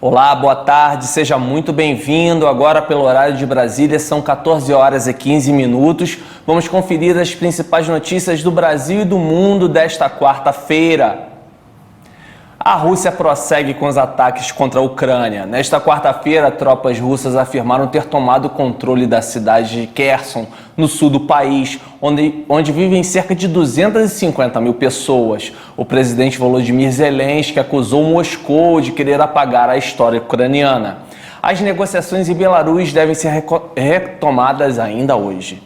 Olá, boa tarde, seja muito bem-vindo. Agora, pelo horário de Brasília, são 14 horas e 15 minutos. Vamos conferir as principais notícias do Brasil e do mundo desta quarta-feira. A Rússia prossegue com os ataques contra a Ucrânia. Nesta quarta-feira, tropas russas afirmaram ter tomado o controle da cidade de Kherson, no sul do país, onde vivem cerca de 250 mil pessoas. O presidente Volodymyr Zelensky acusou Moscou de querer apagar a história ucraniana. As negociações em Belarus devem ser retomadas ainda hoje.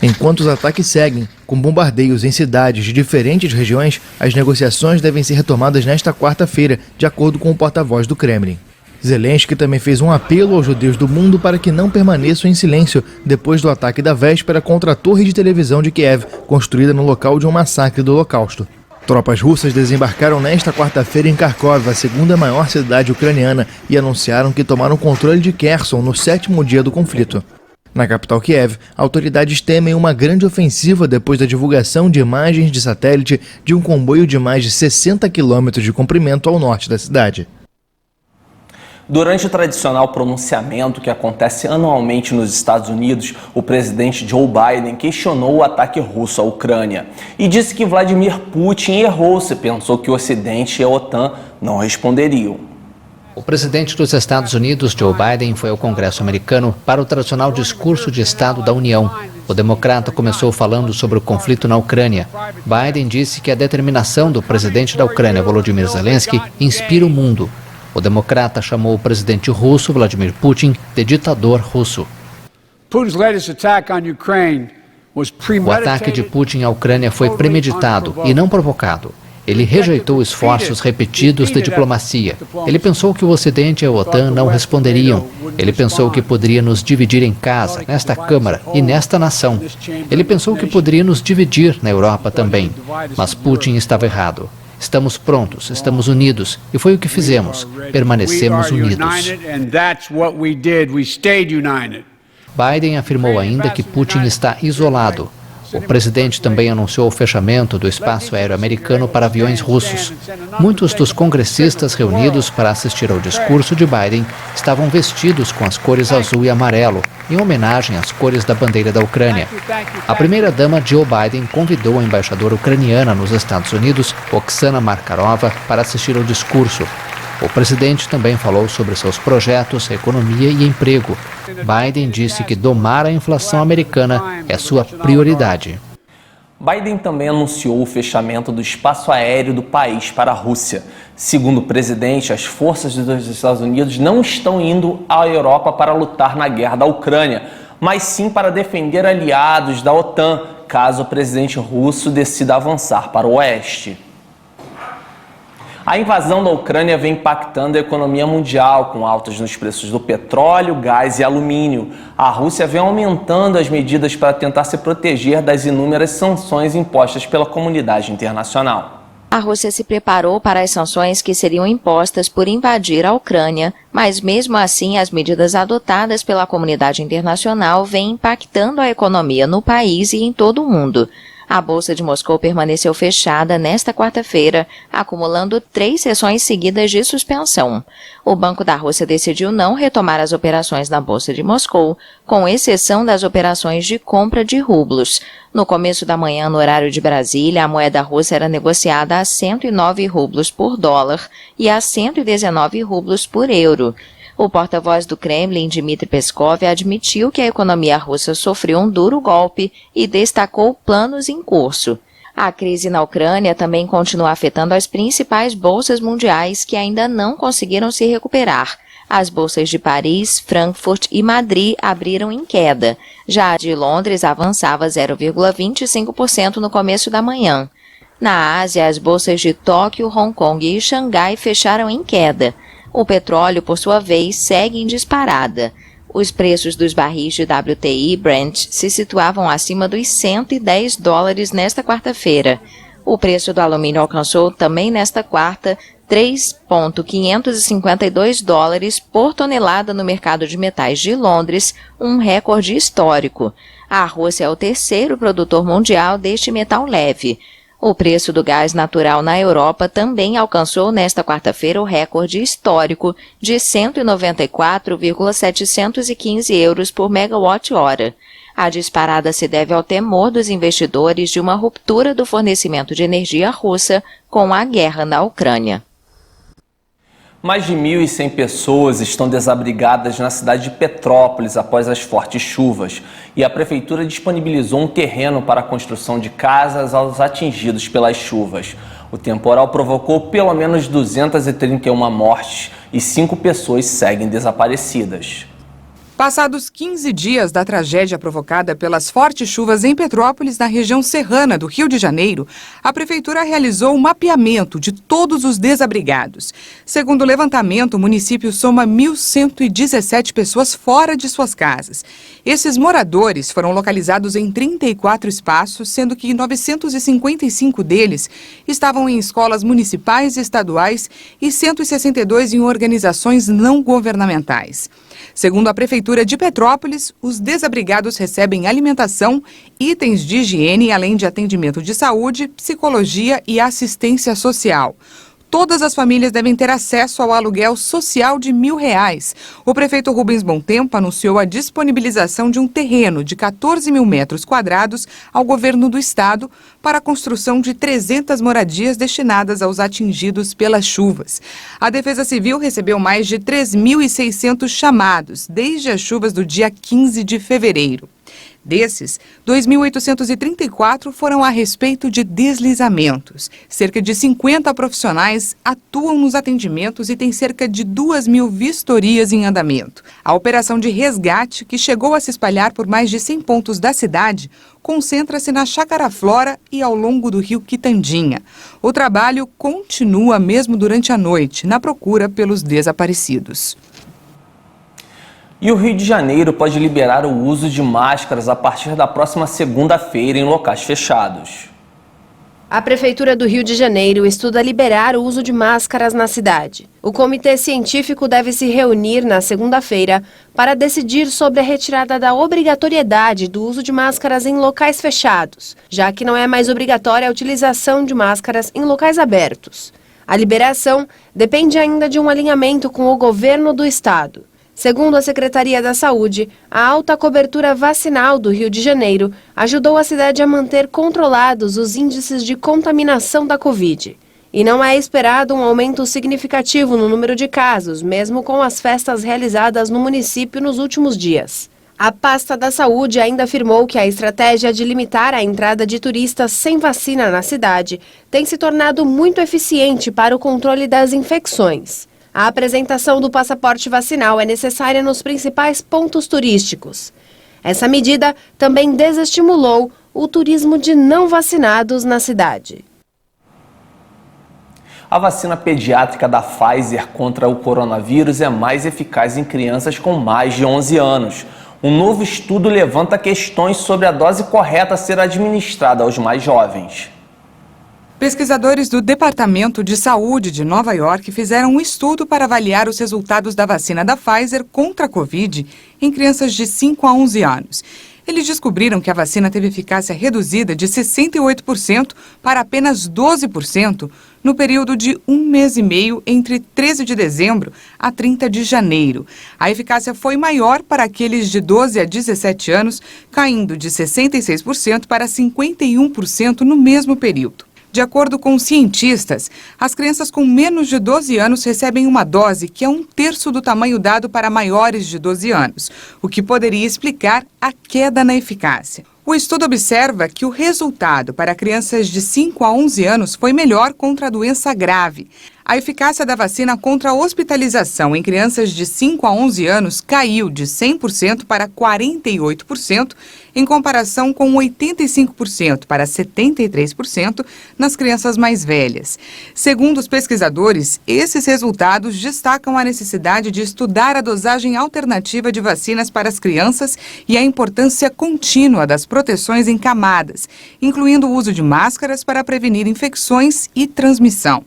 Enquanto os ataques seguem, com bombardeios em cidades de diferentes regiões, as negociações devem ser retomadas nesta quarta-feira, de acordo com o porta-voz do Kremlin. Zelensky também fez um apelo aos judeus do mundo para que não permaneçam em silêncio depois do ataque da véspera contra a torre de televisão de Kiev, construída no local de um massacre do Holocausto. Tropas russas desembarcaram nesta quarta-feira em Kharkov, a segunda maior cidade ucraniana, e anunciaram que tomaram o controle de Kherson no 7º dia do conflito. Na capital Kiev, autoridades temem uma grande ofensiva depois da divulgação de imagens de satélite de um comboio de mais de 60 quilômetros de comprimento ao norte da cidade. Durante o tradicional pronunciamento que acontece anualmente nos Estados Unidos, o presidente Joe Biden questionou o ataque russo à Ucrânia e disse que Vladimir Putin errou se pensou que o Ocidente e a OTAN não responderiam. O presidente dos Estados Unidos, Joe Biden, foi ao Congresso americano para o tradicional discurso de Estado da União. O democrata começou falando sobre o conflito na Ucrânia. Biden disse que a determinação do presidente da Ucrânia, Volodymyr Zelensky, inspira o mundo. O democrata chamou o presidente russo, Vladimir Putin, de ditador russo. O ataque de Putin à Ucrânia foi premeditado e não provocado. Ele rejeitou esforços repetidos de diplomacia. Ele pensou que o Ocidente e a OTAN não responderiam. Ele pensou que poderia nos dividir em casa, nesta Câmara e nesta nação. Ele pensou que poderia nos dividir na Europa também. Mas Putin estava errado. Estamos prontos, estamos unidos, e foi o que fizemos. Permanecemos unidos. Biden afirmou ainda que Putin está isolado. O presidente também anunciou o fechamento do espaço aéreo americano para aviões russos. Muitos dos congressistas reunidos para assistir ao discurso de Biden estavam vestidos com as cores azul e amarelo, em homenagem às cores da bandeira da Ucrânia. A primeira-dama Joe Biden convidou a embaixadora ucraniana nos Estados Unidos, Oksana Markarova, para assistir ao discurso. O presidente também falou sobre seus projetos, economia e emprego. Biden disse que domar a inflação americana é sua prioridade. Biden também anunciou o fechamento do espaço aéreo do país para a Rússia. Segundo o presidente, as forças dos Estados Unidos não estão indo à Europa para lutar na guerra da Ucrânia, mas sim para defender aliados da OTAN, caso o presidente russo decida avançar para o oeste. A invasão da Ucrânia vem impactando a economia mundial, com altas nos preços do petróleo, gás e alumínio. A Rússia vem aumentando as medidas para tentar se proteger das inúmeras sanções impostas pela comunidade internacional. A Rússia se preparou para as sanções que seriam impostas por invadir a Ucrânia, mas mesmo assim as medidas adotadas pela comunidade internacional vêm impactando a economia no país e em todo o mundo. A Bolsa de Moscou permaneceu fechada nesta quarta-feira, acumulando 3 sessões seguidas de suspensão. O Banco da Rússia decidiu não retomar as operações na Bolsa de Moscou, com exceção das operações de compra de rublos. No começo da manhã, no horário de Brasília, a moeda russa era negociada a 109 rublos por dólar e a 119 rublos por euro. O porta-voz do Kremlin, Dmitry Peskov, admitiu que a economia russa sofreu um duro golpe e destacou planos em curso. A crise na Ucrânia também continua afetando as principais bolsas mundiais que ainda não conseguiram se recuperar. As bolsas de Paris, Frankfurt e Madrid abriram em queda. Já a de Londres avançava 0,25% no começo da manhã. Na Ásia, as bolsas de Tóquio, Hong Kong e Xangai fecharam em queda. O petróleo, por sua vez, segue em disparada. Os preços dos barris de WTI e Brent se situavam acima dos $110 nesta quarta-feira. O preço do alumínio alcançou também nesta quarta $3,552 por tonelada no mercado de metais de Londres, um recorde histórico. A Rússia é o terceiro produtor mundial deste metal leve. O preço do gás natural na Europa também alcançou nesta quarta-feira o recorde histórico de 194,715 euros por megawatt-hora. A disparada se deve ao temor dos investidores de uma ruptura do fornecimento de energia russa com a guerra na Ucrânia. Mais de 1.100 pessoas estão desabrigadas na cidade de Petrópolis após as fortes chuvas. E a prefeitura disponibilizou um terreno para a construção de casas aos atingidos pelas chuvas. O temporal provocou pelo menos 231 mortes e 5 pessoas seguem desaparecidas. Passados 15 dias da tragédia provocada pelas fortes chuvas em Petrópolis, na região serrana do Rio de Janeiro, a Prefeitura realizou um mapeamento de todos os desabrigados. Segundo o levantamento, o município soma 1.117 pessoas fora de suas casas. Esses moradores foram localizados em 34 espaços, sendo que 955 deles estavam em escolas municipais e estaduais e 162 em organizações não governamentais. Segundo a Prefeitura de Petrópolis, os desabrigados recebem alimentação, itens de higiene, além de atendimento de saúde, psicologia e assistência social. Todas as famílias devem ter acesso ao aluguel social de R$1.000. O prefeito Rubens Bontempo anunciou a disponibilização de um terreno de 14 mil metros quadrados ao governo do estado para a construção de 300 moradias destinadas aos atingidos pelas chuvas. A Defesa Civil recebeu mais de 3.600 chamados desde as chuvas do dia 15 de fevereiro. Desses, 2.834 foram a respeito de deslizamentos. Cerca de 50 profissionais atuam nos atendimentos e tem cerca de 2.000 vistorias em andamento. A operação de resgate, que chegou a se espalhar por mais de 100 pontos da cidade, concentra-se na Chácara Flora e ao longo do rio Quitandinha. O trabalho continua mesmo durante a noite, na procura pelos desaparecidos. E o Rio de Janeiro pode liberar o uso de máscaras a partir da próxima segunda-feira em locais fechados. A Prefeitura do Rio de Janeiro estuda liberar o uso de máscaras na cidade. O comitê científico deve se reunir na segunda-feira para decidir sobre a retirada da obrigatoriedade do uso de máscaras em locais fechados, já que não é mais obrigatória a utilização de máscaras em locais abertos. A liberação depende ainda de um alinhamento com o governo do estado. Segundo a Secretaria da Saúde, a alta cobertura vacinal do Rio de Janeiro ajudou a cidade a manter controlados os índices de contaminação da Covid. E não é esperado um aumento significativo no número de casos, mesmo com as festas realizadas no município nos últimos dias. A pasta da saúde ainda afirmou que a estratégia de limitar a entrada de turistas sem vacina na cidade tem se tornado muito eficiente para o controle das infecções. A apresentação do passaporte vacinal é necessária nos principais pontos turísticos. Essa medida também desestimulou o turismo de não vacinados na cidade. A vacina pediátrica da Pfizer contra o coronavírus é mais eficaz em crianças com mais de 11 anos. Um novo estudo levanta questões sobre a dose correta a ser administrada aos mais jovens. Pesquisadores do Departamento de Saúde de Nova York fizeram um estudo para avaliar os resultados da vacina da Pfizer contra a Covid em crianças de 5 a 11 anos. Eles descobriram que a vacina teve eficácia reduzida de 68% para apenas 12% no período de 1 mês e meio entre 13 de dezembro a 30 de janeiro. A eficácia foi maior para aqueles de 12 a 17 anos, caindo de 66% para 51% no mesmo período. De acordo com cientistas, as crianças com menos de 12 anos recebem uma dose que é 1/3 do tamanho dado para maiores de 12 anos, o que poderia explicar a queda na eficácia. O estudo observa que o resultado para crianças de 5 a 11 anos foi melhor contra a doença grave. A eficácia da vacina contra a hospitalização em crianças de 5 a 11 anos caiu de 100% para 48%, em comparação com 85% para 73% nas crianças mais velhas. Segundo os pesquisadores, esses resultados destacam a necessidade de estudar a dosagem alternativa de vacinas para as crianças e a importância contínua das proteções em camadas, incluindo o uso de máscaras para prevenir infecções e transmissão.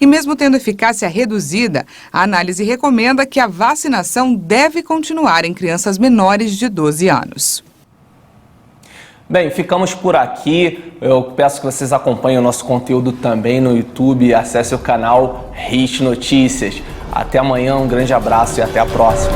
E mesmo tendo eficácia reduzida, a análise recomenda que a vacinação deve continuar em crianças menores de 12 anos. Bem, ficamos por aqui. Eu peço que vocês acompanhem o nosso conteúdo também no YouTube e acesse o canal Hit Notícias. Até amanhã, um grande abraço e até a próxima.